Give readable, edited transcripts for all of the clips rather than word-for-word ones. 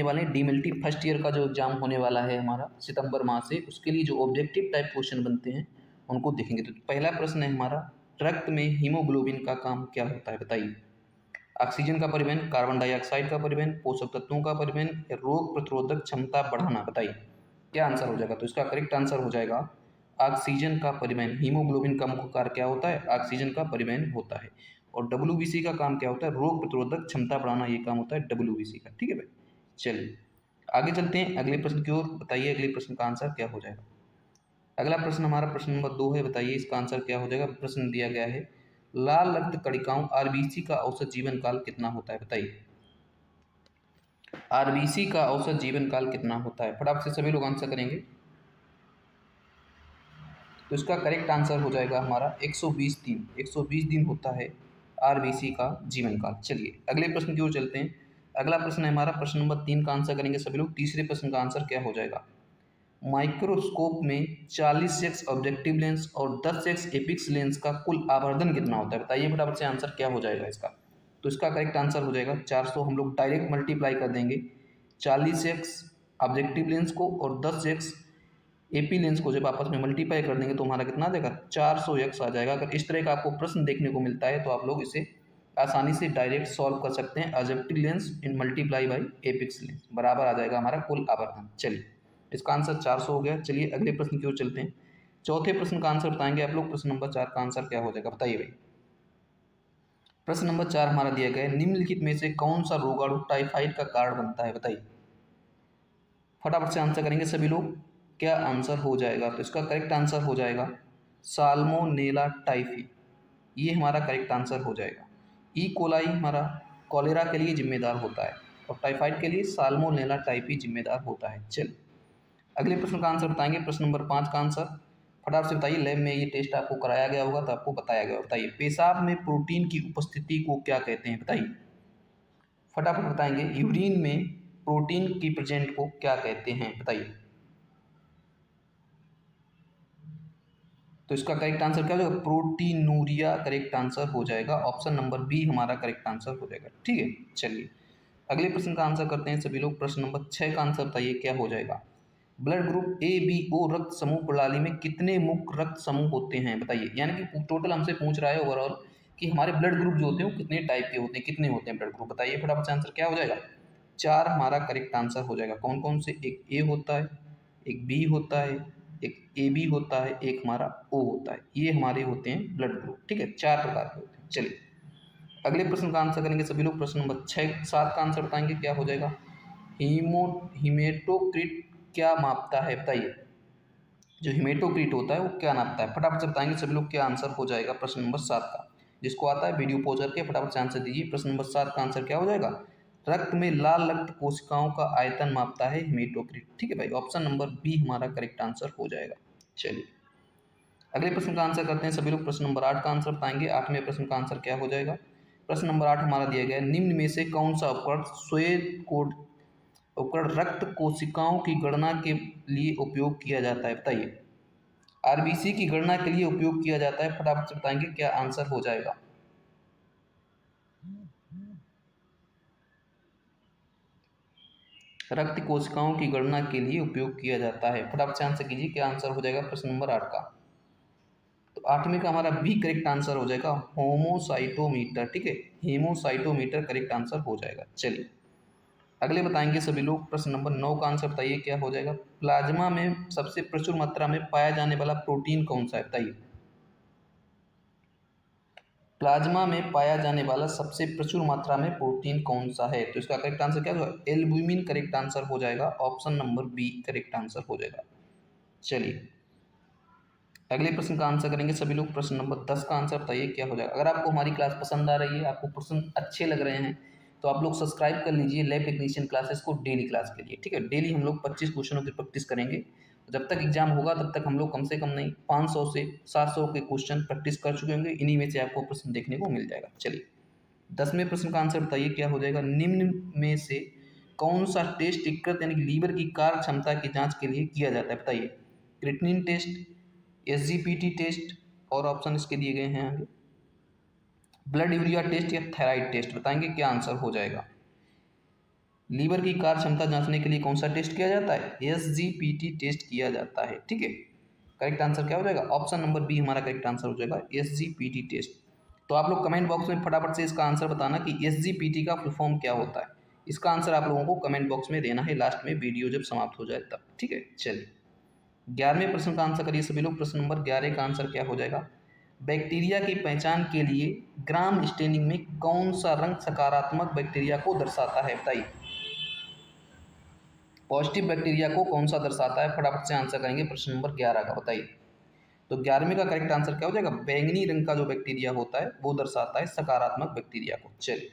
वाले DMLT first year का जो एग्जाम होने वाला है हमारा सितंबर माह से, उसके लिए जो ऑब्जेक्टिव टाइप क्वेश्चन बनते हैं उनको देखेंगे। तो पहला प्रश्न है हमारा, रक्त में हीमोग्लोबिन का काम क्या होता है, बताइए। ऑक्सीजन का परिवहन, कार्बन डाइऑक्साइड का परिवहन, पोषक तत्वों का परिवहन या रोग प्रतिरोधक क्षमता बढ़ाना, बताइए क्या आंसर हो जाएगा। तो इसका करेक्ट आंसर हो जाएगा ऑक्सीजन का परिवहन। हीमोग्लोबिन का मुख्य कार्य क्या होता है, ऑक्सीजन का परिवहन होता है। और डब्ल्यूबीसी का काम क्या होता है, रोग प्रतिरोधक क्षमता बढ़ाना, ये काम होता है डब्ल्यूबीसी का। ठीक है भाई, चलिए आगे चलते हैं अगले प्रश्न की ओर। बताइए अगले प्रश्न का आंसर क्या हो जाएगा। अगला प्रश्न हमारा प्रश्न नंबर 2 है, बताइए इसका आंसर क्या हो जाएगा। प्रश्न दिया गया है, लाल रक्त कणिकाओं आरबीसी का औसत जीवन काल कितना होता है, बताइए। आरबीसी का औसत जीवन काल कितना होता है, फटाफट से सभी लोग आंसर करेंगे। तो इसका करेक्ट आंसर हो जाएगा हमारा 120 दिन। 120 दिन होता है आरबीसी का जीवन काल। चलिए अगले प्रश्न की ओर चलते हैं। अगला प्रश्न है हमारा प्रश्न नंबर 3 का आंसर करेंगे सभी लोग। तीसरे प्रश्न का आंसर क्या हो जाएगा। माइक्रोस्कोप में 40x ऑब्जेक्टिव लेंस और 10x एपिक्स लेंस का कुल आवर्धन कितना होता है, बताइए फटाफट से आंसर क्या हो जाएगा इसका। तो इसका करेक्ट आंसर हो जाएगा 400। हम लोग डायरेक्ट मल्टीप्लाई कर देंगे 40x ऑब्जेक्टिव लेंस को और 10x एपी लेंस को जब आपस में मल्टीप्लाई कर देंगे तो हमारा कितना आ जाएगा, 400x आ जाएगा। अगर इस तरह का आपको प्रश्न देखने को मिलता है तो आप लोग इसे आसानी से डायरेक्ट सॉल्व कर सकते हैं। Objective lens in multiply by eyepiece lens बराबर आ जाएगा हमारा कुल आवर्धन। चलिए इसका आंसर 400 हो गया। चलिए अगले प्रश्न की ओर चलते हैं। चौथे प्रश्न का आंसर बताएंगे आप लोग। प्रश्न नंबर 4 का आंसर क्या हो जाएगा, बताइए भाई। प्रश्न नंबर 4 हमारा दिया गया है, निम्नलिखित में से कौन सा रोगाणु टाइफाइड का कारण बनता है, बताइए। फटाफट से आंसर करेंगे सभी लोग, क्या आंसर हो जाएगा। तो इसका करेक्ट आंसर हो जाएगा साल्मोनेला टाइफी, ये हमारा करेक्ट आंसर हो जाएगा। ई कोलाई हमारा कॉलेरा के लिए जिम्मेदार होता है और टाइफाइड के लिए साल्मोनेला टाइफी जिम्मेदार होता है। चलिए अगले प्रश्न का आंसर बताएंगे। प्रश्न नंबर 5 का आंसर फटाफट से बताइए। लैब में ये टेस्ट आपको कराया गया होगा तो आपको बताया गया, बताइए पेशाब में प्रोटीन की उपस्थिति को क्या कहते हैं, बताइए फटाफट बताएंगे। यूरिन में प्रोटीन की प्रेजेंट को क्या कहते हैं, बताइए। तो इसका करेक्ट आंसर क्या हो जाएगा, प्रोटीनूरिया करेक्ट आंसर हो जाएगा। ऑप्शन नंबर बी हमारा करेक्ट आंसर हो जाएगा। ठीक है, चलिए अगले प्रश्न का आंसर करते हैं सभी लोग। प्रश्न नंबर 6 का आंसर बताइए क्या हो जाएगा। Blood group A B O रक्त समूह प्रणाली में कितने मुख्य रक्त समूह होते हैं, बताइए। यानी कि टोटल हमसे पूछ रहा है ओवरऑल कि हमारे ब्लड ग्रुप जो होते हैं वो कितने टाइप के होते हैं, कितने होते हैं ब्लड ग्रुप, बताइए फटाफट से आंसर क्या हो जाएगा। 4 हमारा करेक्ट आंसर हो जाएगा। कौन कौन से, एक ए होता है, एक बी होता है, एक ए बी होता है, एक हमारा ओ होता है। ये हमारे होते हैं ब्लड ग्रुप। ठीक है, 4 प्रकार के होते हैं। चलिए अगले प्रश्न का आंसर करेंगे सभी लोग। प्रश्न नंबर 6 7 का आंसर बताएंगे क्या हो जाएगा। हिमेटोक्रिट क्या मापता है, बताइए। जो हिमेटोक्रिट होता है वो क्या नापता है, फटाफट से बताएंगे सभी लोग क्या आंसर हो जाएगा। प्रश्न नंबर 7 का, जिसको आता है वीडियो पॉज करके फटाफट से आंसर दीजिए। प्रश्न नंबर 7 का आंसर क्या हो जाएगा, रक्त में लाल रक्त कोशिकाओं का आयतन मापता है हिमेटोक्रिट। ठीक है भाई, ऑप्शन नंबर बी हमारा करेक्ट आंसर हो जाएगा। चलिए अगले प्रश्न का आंसर करते हैं सभी लोग। प्रश्न नंबर 8 का आंसर बताएंगे। 8वें प्रश्न का आंसर क्या हो जाएगा। प्रश्न नंबर 8 हमारा दिया गया है, निम्न में से कौन सा उपकरण श्वेत कोड उपकरण रक्त कोशिकाओं की गणना के लिए उपयोग किया जाता है, बताइए। आरबीसी की गणना के लिए उपयोग किया जाता है, फटाफट से बताएंगे क्या आंसर हो जाएगा। रक्त कोशिकाओं की गणना के लिए उपयोग किया जाता है, फटाफट से आंसर कीजिए क्या आंसर हो जाएगा प्रश्न नंबर 8 का। तो 8वें का हमारा बी करेक्ट आंसर हो जाएगा, होमोसाइटोमीटर। ठीक है, हेमोसाइटोमीटर करेक्ट आंसर हो जाएगा। चलिए अगले बताएंगे सभी लोग। प्रश्न नंबर 9 का आंसर बताइए क्या हो जाएगा। प्लाज्मा में सबसे प्रचुर मात्रा में पाया जाने वाला प्रोटीन कौन सा है, बताइए। प्लाज्मा में पाया जाने वाला सबसे प्रचुर मात्रा में प्रोटीन कौन सा है। तो इसका करेक्ट आंसर क्या होगा, एल्ब्यूमिन करेक्ट आंसर हो जाएगा। Option number B correct answer हो जाएगा। चलिए अगले प्रश्न का आंसर करेंगे सभी लोग। प्रश्न नंबर 10 का आंसर बताइए क्या हो जाएगा। अगर आपको हमारी क्लास पसंद आ रही है, आपको प्रश्न अच्छे लग रहे हैं, तो आप लोग सब्सक्राइब कर लीजिए लैब टेक्नीशियन क्लासेस को डेली क्लास के लिए। ठीक है, डेली हम लोग 25 क्वेश्चनों की प्रैक्टिस करेंगे। जब तक एग्जाम होगा तब तक हम लोग कम से कम नहीं 500 से 700 के क्वेश्चन प्रैक्टिस कर चुके होंगे। इन्हीं में से आपको प्रश्न देखने को मिल जाएगा। चलिए 10वें प्रश्न का आंसर बताइए क्या हो जाएगा। निम्न में से कौन सा टेस्ट यकृत यानी कि लीवर की कार्य क्षमता की जांच के लिए किया जाता है, बताइए। क्रिएटिनिन टेस्ट, एसजीपीटी टेस्ट और ऑप्शन इसके दिए गए हैं आगे। ब्लड यूरिया टेस्ट या थायराइड टेस्ट, बताएंगे क्या आंसर हो जाएगा। लीवर की कार्य क्षमता जांचने के लिए कौन सा टेस्ट किया जाता है? SGPT टेस्ट किया जाता है। ठीक है, करेक्ट आंसर क्या हो जाएगा? ऑप्शन नंबर बी हमारा करेक्ट आंसर हो जाएगा, SGPT टेस्ट। तो आप लोग कमेंट बॉक्स में फटाफट से इसका आंसर बताना कि SGPT का फुल फॉर्म क्या होता है। इसका आंसर आप लोगों को कमेंट बॉक्स में देना है लास्ट में, वीडियो जब समाप्त हो जाए तब। ठीक है, चलिए 11वें प्रश्न का आंसर करिए सभी लोग। प्रश्न नंबर 11 का आंसर क्या हो जाएगा? बैक्टीरिया की पहचान के लिए ग्राम स्टेनिंग में कौन सा रंग सकारात्मक बैक्टीरिया को दर्शाता है? बताइए, पॉजिटिव बैक्टीरिया को कौन सा दर्शाता है? फटाफट से आंसर करेंगे प्रश्न नंबर 11 का, बताइए। तो 11वें का करेक्ट आंसर क्या हो जाएगा? बैंगनी रंग का जो बैक्टीरिया होता है वो दर्शाता है सकारात्मक बैक्टीरिया को। चलिए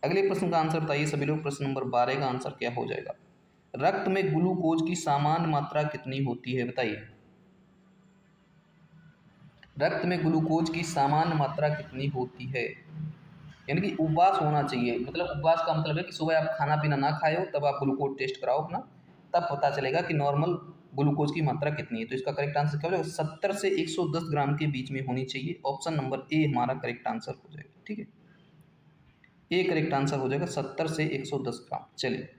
अगले प्रश्न का आंसर बताइए सभी लोग। प्रश्न नंबर 12 का आंसर क्या हो जाएगा? रक्त में ग्लूकोज की सामान्य मात्रा कितनी होती है? बताइए, रक्त में ग्लूकोज की सामान्य मात्रा कितनी होती है? यानी कि उपवास होना चाहिए, मतलब उपवास का मतलब है कि सुबह आप खाना पीना ना खाए हो तब आप ग्लूकोज टेस्ट कराओ अपना, तब पता चलेगा कि नॉर्मल ग्लूकोज की मात्रा कितनी है। तो इसका करेक्ट आंसर क्या हो जाएगा? 70 से 110 ग्राम के बीच में होनी चाहिए। ऑप्शन नंबर ए हमारा करेक्ट आंसर हो जाएगा। ठीक है, ए करेक्ट आंसर हो जाएगा 70 से 110 ग्राम। चलिए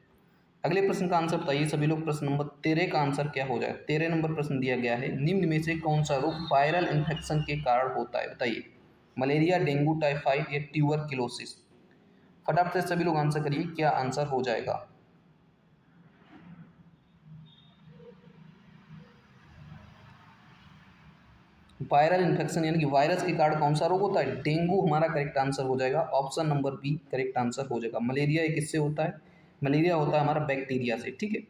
अगले प्रश्न का आंसर बताइए सभी लोग। प्रश्न नंबर 13 का आंसर क्या हो जाएगा? 13 नंबर प्रश्न दिया गया है, निम्न में से कौन सा रोग वायरल इन्फेक्शन के कारण होता है? बताइए, मलेरिया, डेंगू, टाइफाइड या ट्यूबरक्लोसिस। फटाफट से सभी लोग आंसर करिए, क्या आंसर हो जाएगा? वायरल इन्फेक्शन यानी कि वायरस के कारण कौन सा रोग होता है? डेंगू हमारा करेक्ट आंसर हो जाएगा। Option number B correct answer हो जाएगा। मलेरिया ये किससे होता है? मलेरिया होता है हमारा बैक्टीरिया से। ठीक है,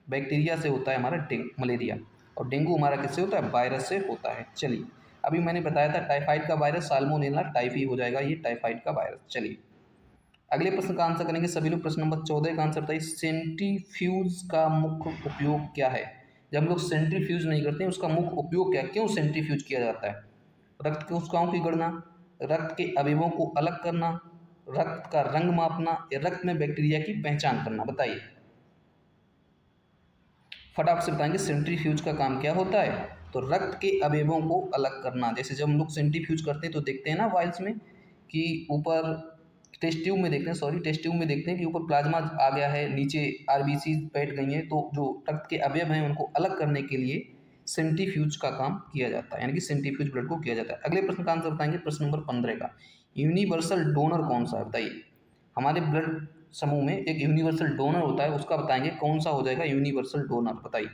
बैक्टीरिया से होता है हमारा मलेरिया, और डेंगू हमारा किससे होता है? वायरस से होता है। चलिए अभी मैंने बताया था टाइफाइड का वायरस साल्मोनेला टाइफी हो जाएगा ये टाइफाइड का वायरस। चलिए अगले प्रश्न का आंसर करेंगे सभी लोग। प्रश्न नंबर 14 का आंसर बताइए, सेंट्रीफ्यूज का मुख्य उपयोग क्या है? जब हम लोग सेंट्रीफ्यूज नहीं करते हैं उसका मुख्य उपयोग क्या है? क्यों सेंट्रीफ्यूज किया जाता है? रक्त कोशिकाओं की गणना, रक्त के अवयवों को अलग करना, रक्त का रंग मापना या रक्त में बैक्टीरिया की पहचान करना। बताइए, फटाफट से बताएंगे सेंट्रीफ्यूज का काम क्या होता है? तो रक्त के अवयवों को अलग करना। जैसे जब हम लोग सेंट्रीफ्यूज करते हैं तो देखते हैं ना वाइल्स में कि ऊपर टेस्ट ट्यूब में देखते हैं, सॉरी टेस्ट ट्यूब में देखते हैं कि ऊपर प्लाज्मा आ गया है, नीचे आरबीसी बैठ गई हैं, तो जो रक्त के अवयव हैं उनको अलग करने के लिए सेंट्रीफ्यूज का काम किया जाता है, यानी कि सेंट्रीफ्यूज ब्लड को किया जाता है। अगले प्रश्न का आंसर बताएंगे प्रश्न नंबर 15 का, यूनिवर्सल डोनर कौन सा है? बताइए, हमारे ब्लड समूह में एक यूनिवर्सल डोनर होता है, उसका बताएंगे कौन सा हो जाएगा यूनिवर्सल डोनर? बताइए,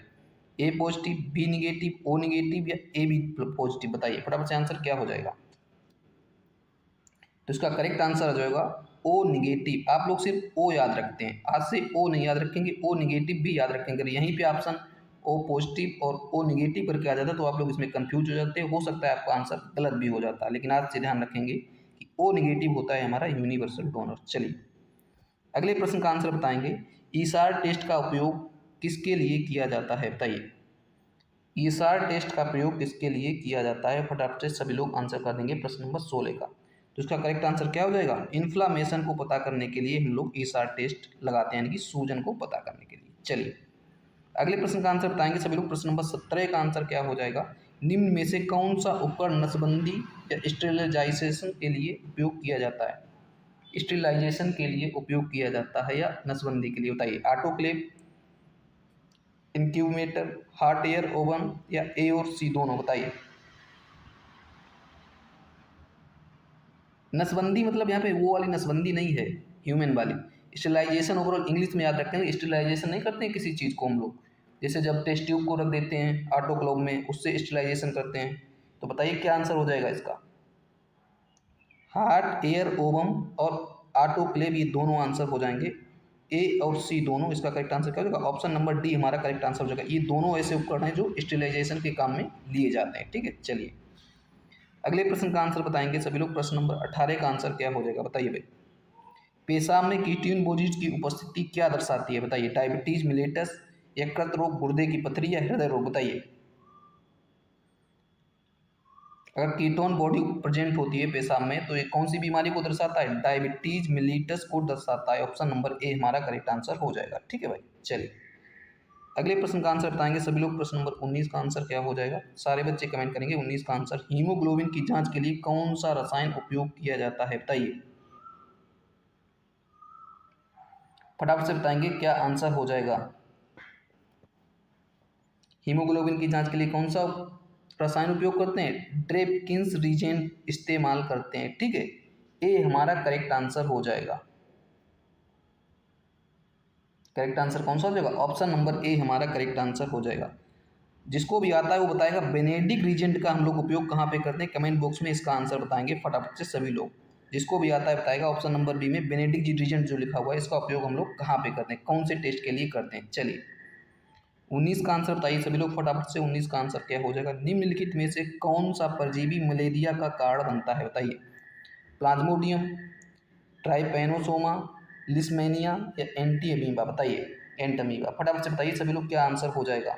A positive, B negative, O negative या ए बी पॉजिटिव। बताइए फटाफट से आंसर क्या हो जाएगा? तो इसका करेक्ट आंसर आ जाएगा ओ निगेटिव। आप लोग सिर्फ ओ याद रखते हैं, आज से ओ नहीं याद रखेंगे, ओ निगेटिव भी याद रखेंगे। अगर यहीं पे ऑप्शन ओ पॉजिटिव और ओ निगेटिव करके आ जाता तो आप लोग इसमें कंफ्यूज हो जाते, हो सकता है आपका आंसर गलत भी हो जाता, लेकिन आज से ध्यान रखेंगे कि ओ निगेटिव होता है हमारा यूनिवर्सल डोनर। चलिए अगले प्रश्न का आंसर बताएंगे, ईसार टेस्ट का उपयोग किसके लिए किया जाता है? बताइए, ईसार टेस्ट का प्रयोग किसके लिए किया जाता है? फटाफट से सभी लोग आंसर कर देंगे प्रश्न नंबर 16 का। तो इसका करेक्ट आंसर क्या हो जाएगा? इन्फ्लामेशन को पता करने के लिए हम लोग ईसार टेस्ट लगाते हैं, यानी कि सूजन को पता करने के लिए। चलिए अगले प्रश्न का आंसर बताएंगे सभी लोग। प्रश्न नंबर 17 का आंसर क्या हो जाएगा? निम्न में से कौन सा उपकरण नसबंदी या स्टेरिलाइजेशन के लिए उपयोग किया जाता है? स्टेरिलाइजेशन के लिए उपयोग किया जाता है या नसबंदी के लिए? बताइए, autoclave, incubator, hot air oven या ए और सी दोनों। बताइए, नसबंदी मतलब यहाँ पे वो वाली नसबंदी नहीं है, ह्यूमन वाली। स्टेरिलाइजेशन ओवरऑल इंग्लिश में याद रखेंगे, स्टेरिलाइजेशन नहीं करते हैं किसी चीज़ को हम लोग, जैसे जब टेस्ट ट्यूब को रख देते हैं ऑटोक्लेव में उससे स्टेरिलाइजेशन करते हैं। तो बताइए क्या आंसर हो जाएगा इसका? हॉट एयर ओवन और ऑटोक्लेव ये दोनों आंसर हो जाएंगे, ए और सी दोनों। इसका करेक्ट आंसर क्या हो जाएगा? ऑप्शन नंबर डी हमारा करेक्ट आंसर हो जाएगा। ये दोनों ऐसे उपकरण हैं जो स्टेरिलाइजेशन के काम में लिए जाते हैं। ठीक है, चलिए अगले प्रश्न का आंसर बताएंगे सभी लोग। प्रश्न नंबर 18 का आंसर क्या हो जाएगा? बताइए भाई, पेशाब में कीटोन बोझिज की उपस्थिति क्या दर्शाती है? बताइए, डायबिटीज, मिलेटस, यकृत रोग, गुर्दे की पथरी या हृदय रोग। बताइए, अगर कीटोन बॉडी प्रेजेंट होती है पेशाब में तो ये कौन सी बीमारी को दर्शाता है? डायबिटीज मिलीटस को दर्शाता है। ऑप्शन नंबर ए हमारा करेक्ट आंसर हो जाएगा। ठीक है भाई, चलिए अगले प्रश्न का आंसर बताएंगे सभी लोग। प्रश्न नंबर 19 का आंसर क्या हो जाएगा? सारे बच्चे कमेंट करेंगे 19 का आंसर। हीमोग्लोबिन की जांच के लिए कौन सा रसायन उपयोग किया जाता है? बताइए, फटाफट से बताएंगे क्या आंसर हो जाएगा। हीमोग्लोबिन की जांच के लिए कौन सा रसायन उपयोग करते हैं? ड्रेपकिंस रीजेंट इस्तेमाल करते हैं। ठीक है, ए हमारा करेक्ट आंसर हो जाएगा। करेक्ट आंसर कौन सा हो जाएगा? ऑप्शन नंबर ए हमारा करेक्ट आंसर हो जाएगा। जिसको भी आता है वो बताएगा बेनेडिक्ट रीजेंट का हम लोग उपयोग कहाँ पे करते हैं, कमेंट बॉक्स में इसका आंसर बताएंगे फटाफट से सभी लोग। जिसको भी आता है बताएगा ऑप्शन नंबर बी में बेनेडिक्ट रीजेंट जो लिखा हुआ है इसका उपयोग हम लोग कहाँ पे करते हैं, कौन से टेस्ट के लिए करते हैं। चलिए 19 का आंसर बताइए सभी लोग फटाफट से। 19 का आंसर क्या हो जाएगा? निम्नलिखित में से कौन सा परजीवी मलेरिया का कारण बनता है बताइए? प्लाज्मोडियम, ट्राइपैनोसोमा, लिस्मेनिया या एंटीअमीबा? बताइए एंटमीबा। फटाफट से बताइए सभी लोग क्या आंसर हो जाएगा।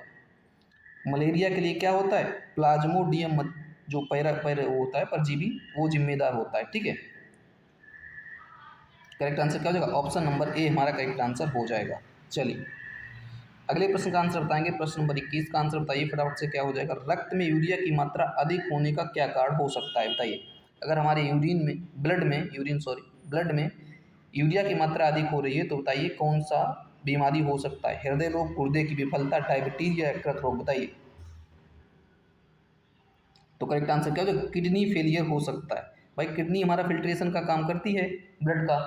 मलेरिया के लिए क्या होता है? प्लाज्मोडियम जो पैरा वो होता है परजीवी वो जिम्मेदार होता है। ठीक है, करेक्ट आंसर क्या हो जाएगा? ऑप्शन नंबर ए हमारा करेक्ट आंसर हो जाएगा। चलिए अगले प्रश्न का आंसर बताएंगे। प्रश्न नंबर 21 का आंसर बताइए फटाफट से क्या हो जाएगा? रक्त में यूरिया की मात्रा अधिक होने का क्या कारण हो सकता है बताइए? अगर हमारे ब्लड में यूरिया की मात्रा अधिक हो रही है तो बताइए कौन सा बीमारी हो सकता है? हृदय रोग, गुर्दे की विफलता, डायबिटीज या यकृत रोग? बताइए। तो करेक्ट आंसर क्या हो जाएगा? किडनी फेलियर हो सकता है। भाई किडनी हमारा फिल्ट्रेशन का काम करती है ब्लड का,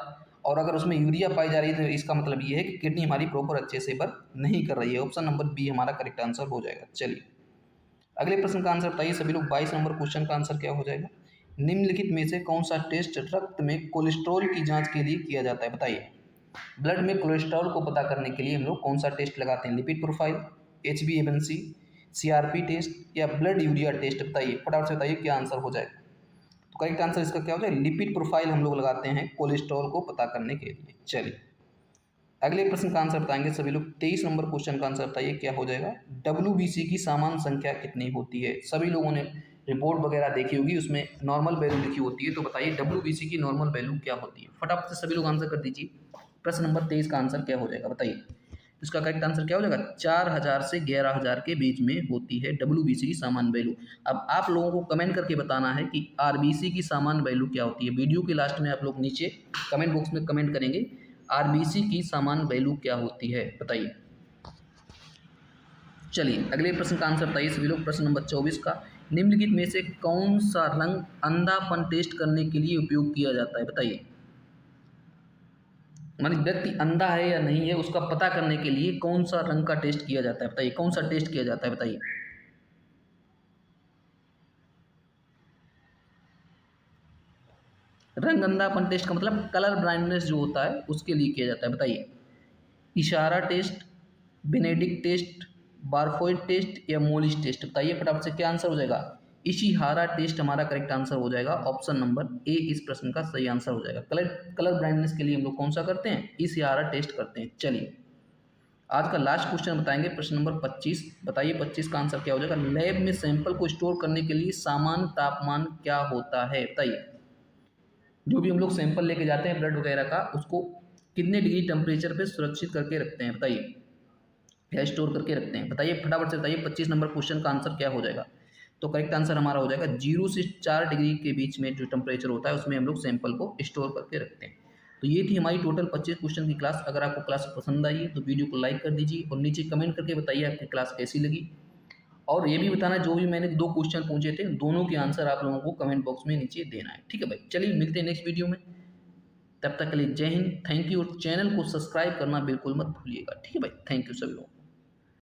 और अगर उसमें यूरिया पाई जा रही है तो इसका मतलब ये है कि किडनी हमारी प्रॉपर अच्छे से वर्क नहीं कर रही है। ऑप्शन नंबर बी हमारा करेक्ट आंसर हो जाएगा। चलिए अगले प्रश्न का आंसर बताइए सभी लोग। 22 नंबर क्वेश्चन का आंसर क्या हो जाएगा? निम्नलिखित में से कौन सा टेस्ट रक्त में कोलेस्ट्रॉल की जांच के लिए किया जाता है बताइए? ब्लड में कोलेस्ट्रॉल को पता करने के लिए हम लोग कौन सा टेस्ट लगाते हैं? Lipid profile, HbA1c, CRP test या ब्लड यूरिया टेस्ट? बताइए फटाफट से बताइए क्या आंसर हो जाएगा। तो करेक्ट आंसर इसका क्या हो जाएगा? लिपिड प्रोफाइल हम लोग लगाते हैं कोलेस्ट्रॉल को पता करने के लिए। चलिए अगले प्रश्न का आंसर बताएंगे सभी लोग। 23 नंबर क्वेश्चन का आंसर बताइए क्या हो जाएगा? WBC की सामान्य संख्या कितनी होती है? सभी लोगों ने रिपोर्ट वगैरह देखी होगी, उसमें नॉर्मल वैल्यू लिखी होती है। तो बताइए WBC की नॉर्मल वैल्यू क्या होती है? फटाफट से सभी लोग आंसर कर दीजिए। प्रश्न नंबर 23 का आंसर क्या हो जाएगा बताइए? इसका करेक्ट आंसर क्या हो जाएगा? 4000 से 11000 के बीच में होती है WBC की सामान्य वैल्यू। अब आप लोगों को कमेंट करके बताना है कि RBC की सामान्य वैल्यू क्या होती है। वीडियो के लास्ट में आप लोग नीचे कमेंट बॉक्स में कमेंट करेंगे RBC की सामान्य वैल्यू क्या होती है बताइए। चलिए अगले प्रश्न का आंसर बताइए सभी लोग। प्रश्न नंबर 24 का, निम्नलिखित में से कौन सा रंग अंधापन टेस्ट करने के लिए उपयोग किया जाता है बताइए? मानी व्यक्ति अंधा है या नहीं है उसका पता करने के लिए कौन सा रंग का टेस्ट किया जाता है बताइए? कौन सा टेस्ट किया जाता है बताइए? रंग अंधापन टेस्ट का मतलब कलर ब्लाइंडनेस जो होता है उसके लिए किया जाता है। बताइए Ishihara test, Benedict test, Barfoed test या मोलिस टेस्ट? बताइए फटाफट से क्या आंसर हो जाएगा? इशिहारा टेस्ट हमारा करेक्ट आंसर हो जाएगा। ऑप्शन नंबर ए इस प्रश्न का सही आंसर हो जाएगा। कलर ब्लाइंडनेस के लिए हम लोग कौन सा करते हैं? इशिहारा टेस्ट करते हैं। चलिए आज का लास्ट क्वेश्चन बताएंगे। प्रश्न नंबर 25 बताइए 25 का आंसर क्या हो जाएगा? लैब में सैंपल को स्टोर करने के लिए सामान्य तापमान क्या होता है बताइए? जो भी हम लोग सैंपल लेके जाते हैं ब्लड वगैरह का उसको कितने डिग्री टेम्परेचर पे सुरक्षित करके रखते हैं बताइए, या स्टोर करके रखते हैं? बताइए फटाफट से बताइए 25 नंबर क्वेश्चन का आंसर क्या हो जाएगा? तो करेक्ट आंसर हमारा हो जाएगा 0 से 4 डिग्री के बीच में जो टेम्परेचर होता है उसमें हम लोग सैंपल को स्टोर करके रखते हैं। तो ये थी हमारी टोटल 25 क्वेश्चन की क्लास। अगर आपको क्लास पसंद आई है तो वीडियो को लाइक कर दीजिए और नीचे कमेंट करके बताइए आपकी क्लास कैसी लगी। और ये भी बताना जो भी मैंने 2 क्वेश्चन पूछे थे दोनों के आंसर आप लोगों को कमेंट बॉक्स में नीचे देना है। ठीक है भाई, चलिए मिलते हैं नेक्स्ट वीडियो में। तब तक के लिए जय हिंद, थैंक यू। और चैनल को सब्सक्राइब करना बिल्कुल मत भूलिएगा। ठीक है भाई, थैंक यू सभी लोगों को।